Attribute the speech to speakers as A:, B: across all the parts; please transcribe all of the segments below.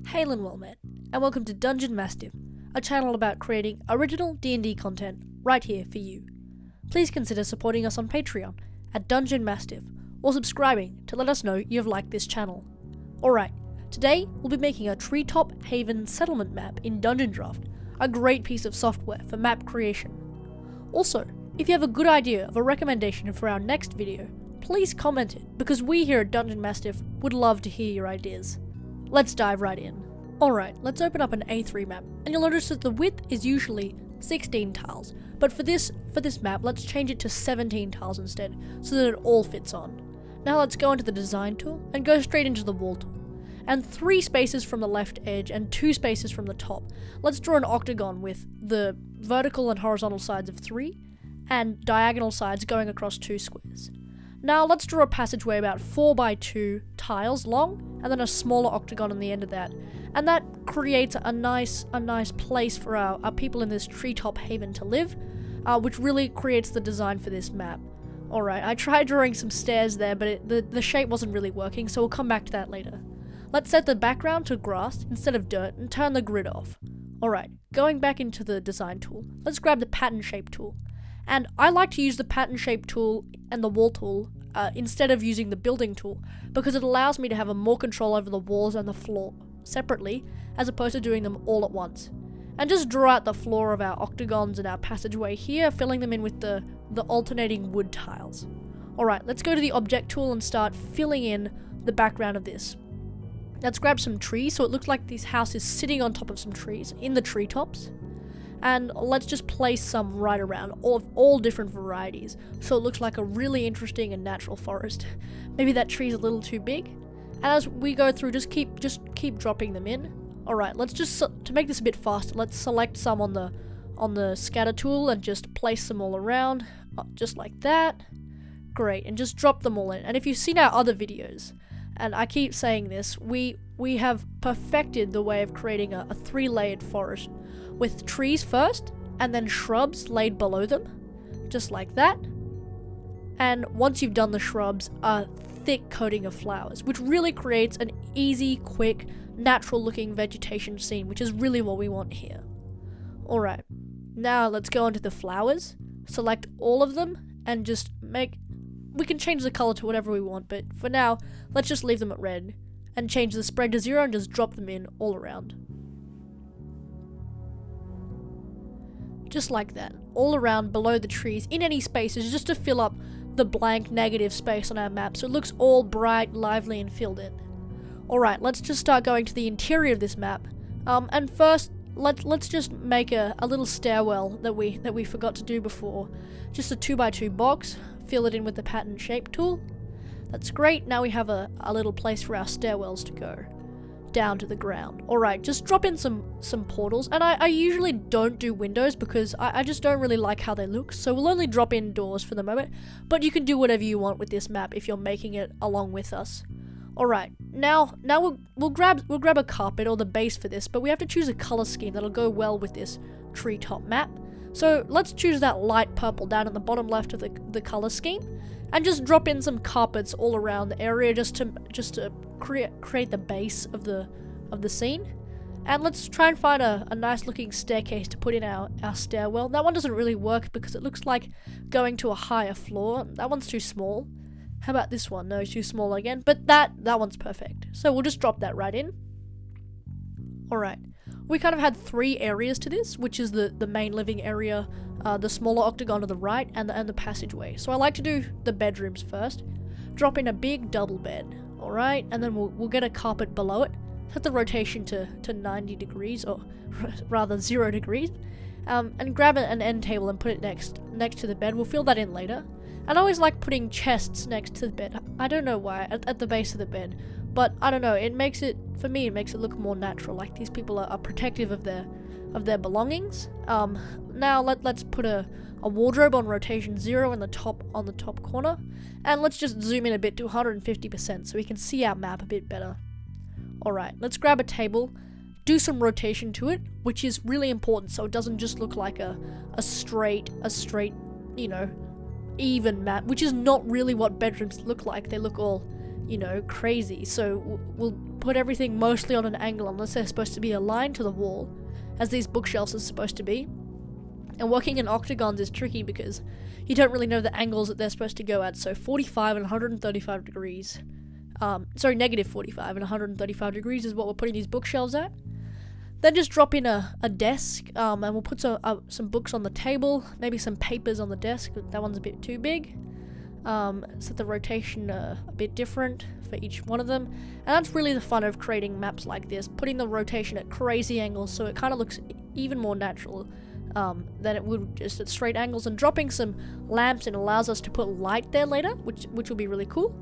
A: Hail and well met, and welcome to Dungeondraft, a channel about creating original D&D content right here for you. Please consider supporting us on Patreon at Dungeondraft, or subscribing to let us know you've liked this channel. Alright, today we'll be making a Treetop Haven settlement map in Dungeondraft, a great piece of software for map creation. Also, if you have a good idea of a recommendation for our next video, please comment it, because we here at Dungeondraft would love to hear your ideas. Let's dive right in. Alright, let's open up an A3 map, and you'll notice that the width is usually 16 tiles, but for this map, let's change it to 17 tiles instead, so that it all fits on. Now let's go into the design tool, and go straight into the wall tool. And 3 spaces from the left edge, and 2 spaces from the top. Let's draw an octagon with the vertical and horizontal sides of 3, and diagonal sides going across 2 squares. Now let's draw a passageway about 4 by 2 tiles long, and then a smaller octagon on the end of that. And that creates a nice place for our people in this Treetop Haven to live, which really creates the design for this map. Alright, I tried drawing some stairs there, but the shape wasn't really working, so we'll come back to that later. Let's set the background to grass instead of dirt, and turn the grid off. Alright, going back into the design tool, let's grab the pattern shape tool. And I like to use the pattern shape tool and the wall tool instead of using the building tool, because it allows me to have more control over the walls and the floor separately, as opposed to doing them all at once. And just draw out the floor of our octagons and our passageway here, filling them in with the alternating wood tiles. Alright, let's go to the object tool and start filling in the background of this. Let's grab some trees, so it looks like this house is sitting on top of some trees in the treetops. And let's just place some right around, all different varieties, so it looks like a really interesting and natural forest. Maybe that tree's a little too big. And as we go through, just keep dropping them in. Alright, let's just, to make this a bit faster, let's select some on the scatter tool and just place them all around, just like that. Great, and just drop them all in. And if you've seen our other videos, and I keep saying this, we have perfected the way of creating a 3-layered forest, with trees first, and then shrubs laid below them, just like that. And once you've done the shrubs, a thick coating of flowers, which really creates an easy, quick, natural looking vegetation scene, which is really what we want here. Alright, now let's go into the flowers, select all of them, and just we can change the color to whatever we want, but for now, let's just leave them at red, and change the spread to 0 and just drop them in all around. Just like that, all around below the trees, in any spaces, just to fill up the blank negative space on our map, so it looks all bright, lively, and filled in. Alright, let's just start going to the interior of this map, and first, let's just make a little stairwell that we forgot to do before. Just a 2x2 box, fill it in with the pattern shape tool. That's great, now we have a little place for our stairwells to go down to the ground. Alright, just drop in some portals, and I usually don't do windows because I just don't really like how they look, so we'll only drop in doors for the moment, but you can do whatever you want with this map if you're making it along with us. Alright, now we'll grab a carpet or the base for this, but we have to choose a color scheme that'll go well with this treetop map. So let's choose that light purple down at the bottom left of the color scheme, and just drop in some carpets all around the area just to create the base of the scene. And let's try and find a nice looking staircase to put in our stairwell. That one doesn't really work because it looks like going to a higher floor. That one's too small. How about this one? No, too small again. But that one's perfect. So we'll just drop that right in. Alright. We kind of had 3 areas to this, which is the main living area, the smaller octagon to the right, and the passageway. So I like to do the bedrooms first. Drop in a big double bed. Alright, and then we'll get a carpet below it. Set the rotation to 90 degrees, or rather 0 degrees. And grab an end table and put it next to the bed. We'll fill that in later. And I always like putting chests next to the bed. I don't know why, at the base of the bed. But I don't know, for me it makes it look more natural, like these people are protective of their belongings. Now let's put a wardrobe on rotation 0 on the top corner, and let's just zoom in a bit to 150% so we can see our map a bit better. Alright, let's grab a table, do some rotation to it, which is really important so it doesn't just look like a straight, you know, even map, which is not really what bedrooms look like. They look all, you know, crazy. So we'll put everything mostly on an angle unless they're supposed to be aligned to the wall, as these bookshelves are supposed to be. And working in octagons is tricky because you don't really know the angles that they're supposed to go at. So 45 and 135 degrees. Sorry, negative 45 and 135 degrees is what we're putting these bookshelves at. Then just drop in a desk, and we'll put some books on the table, maybe some papers on the desk. That one's a bit too big. Set the rotation a bit different for each one of them. And that's really the fun of creating maps like this, putting the rotation at crazy angles so it kind of looks even more natural than it would just at straight angles. And dropping some lamps, it allows us to put light there later, which will be really cool.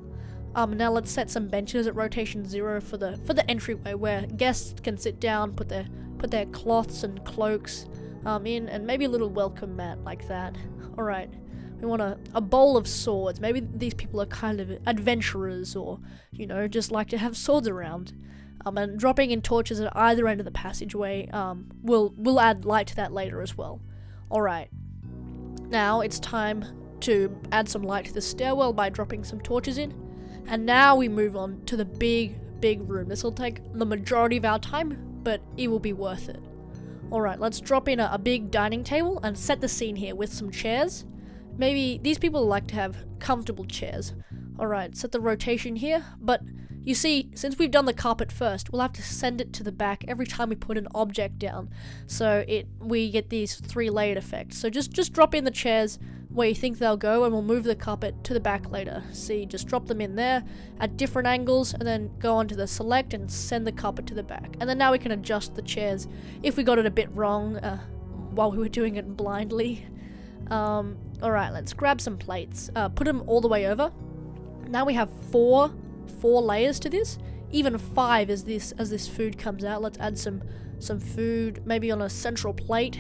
A: Now let's set some benches at rotation 0 for the entryway, where guests can sit down, put their cloths and cloaks in, and maybe a little welcome mat like that. Alright, we want a bowl of swords. Maybe these people are kind of adventurers, or, you know, just like to have swords around. And dropping in torches at either end of the passageway, we'll add light to that later as well. Alright, now it's time to add some light to the stairwell by dropping some torches in. And now we move on to the big room. This will take the majority of our time, but it will be worth it. Alright, let's drop in a big dining table and set the scene here with some chairs. Maybe these people like to have comfortable chairs. Alright, set the rotation here, but you see, since we've done the carpet first, we'll have to send it to the back every time we put an object down. So we get these 3 layered effects. So just drop in the chairs where you think they'll go, and we'll move the carpet to the back later. See, just drop them in there at different angles, and then go on to the select and send the carpet to the back. And then now we can adjust the chairs if we got it a bit wrong while we were doing it blindly. Alright, let's grab some plates. Put them all the way over. Now we have four layers to this, even 5 as this food comes out. Let's add some food, maybe on a central plate.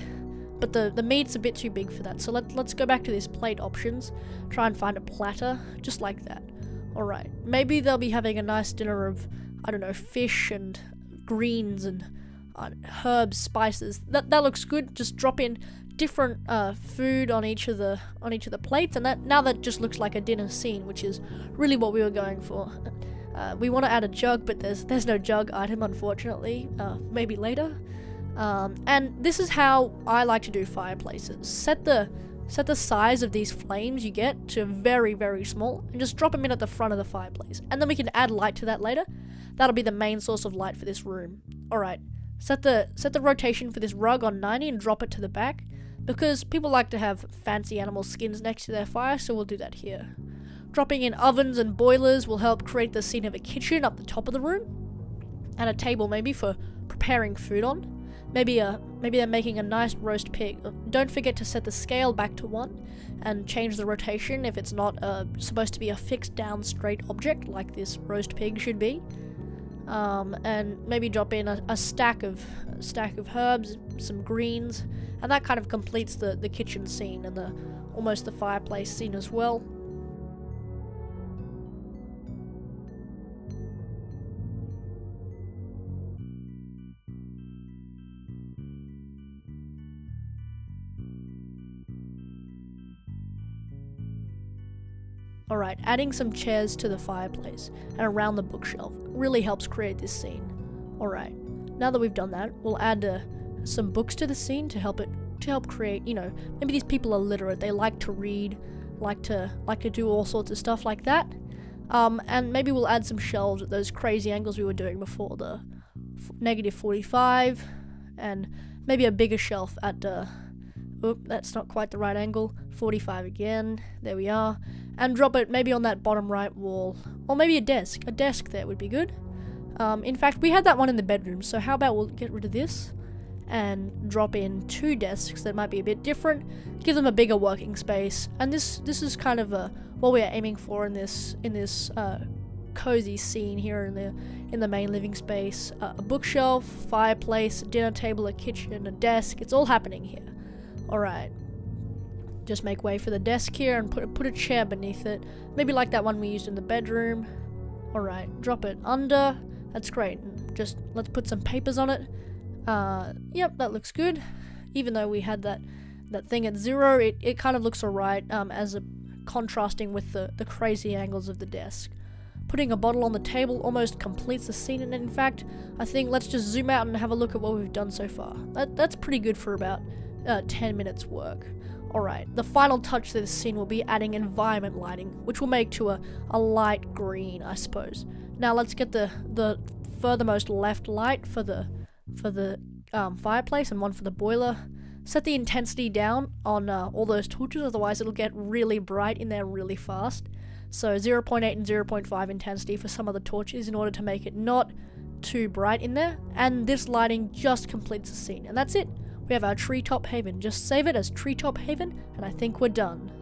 A: But the meat's a bit too big for that, so let's go back to these plate options, try and find a platter, just like that. Alright, maybe they'll be having a nice dinner of, I don't know, fish and greens and herbs, spices. That looks good. Just drop in different food on each of the plates, and now that just looks like a dinner scene, which is really what we were going for. We want to add a jug, but there's no jug item, unfortunately. Maybe later. And this is how I like to do fireplaces. Set the size of these flames you get to very, very small, and just drop them in at the front of the fireplace. And then we can add light to that later. That'll be the main source of light for this room. Alright, set the rotation for this rug on 90 and drop it to the back, because people like to have fancy animal skins next to their fire, so we'll do that here. Dropping in ovens and boilers will help create the scene of a kitchen up the top of the room, and a table maybe for preparing food on. Maybe they're making a nice roast pig. Don't forget to set the scale back to 1 and change the rotation if it's not supposed to be a fixed down straight object like this roast pig should be. And maybe drop in a stack of herbs, some greens, and that kind of completes the kitchen scene and almost the fireplace scene as well. Alright, adding some chairs to the fireplace and around the bookshelf really helps create this scene. Alright, now that we've done that, we'll add some books to the scene to help create, you know, maybe these people are literate, they like to read, like to do all sorts of stuff like that. And maybe we'll add some shelves at those crazy angles we were doing before, the negative 45, and maybe a bigger shelf at oop, that's not quite the right angle, 45 again, there we are, and drop it maybe on that bottom right wall, or maybe a desk there would be good. In fact, we had that one in the bedroom, so how about we'll get rid of this, and drop in 2 desks that might be a bit different, give them a bigger working space, and this is kind of what we're aiming for in this cozy scene here in the main living space. A bookshelf, fireplace, a dinner table, a kitchen, a desk, it's all happening here. Alright, just make way for the desk here and put a chair beneath it, maybe like that one we used in the bedroom. Alright, drop it under, that's great, just let's put some papers on it. Yep, that looks good. Even though we had that thing at 0, it kind of looks alright as a contrasting with the crazy angles of the desk. Putting a bottle on the table almost completes the scene, and in fact, I think let's just zoom out and have a look at what we've done so far. That's pretty good for about 10 minutes work. Alright, the final touch to this scene will be adding environment lighting, which will make to a light green, I suppose. Now let's get the furthermost left light for the fireplace and one for the boiler. Set the intensity down on all those torches, otherwise it'll get really bright in there really fast. So 0.8 and 0.5 intensity for some of the torches in order to make it not too bright in there. And this lighting just completes the scene. And that's it. We have our Treetop Haven. Just save it as Treetop Haven, and I think we're done.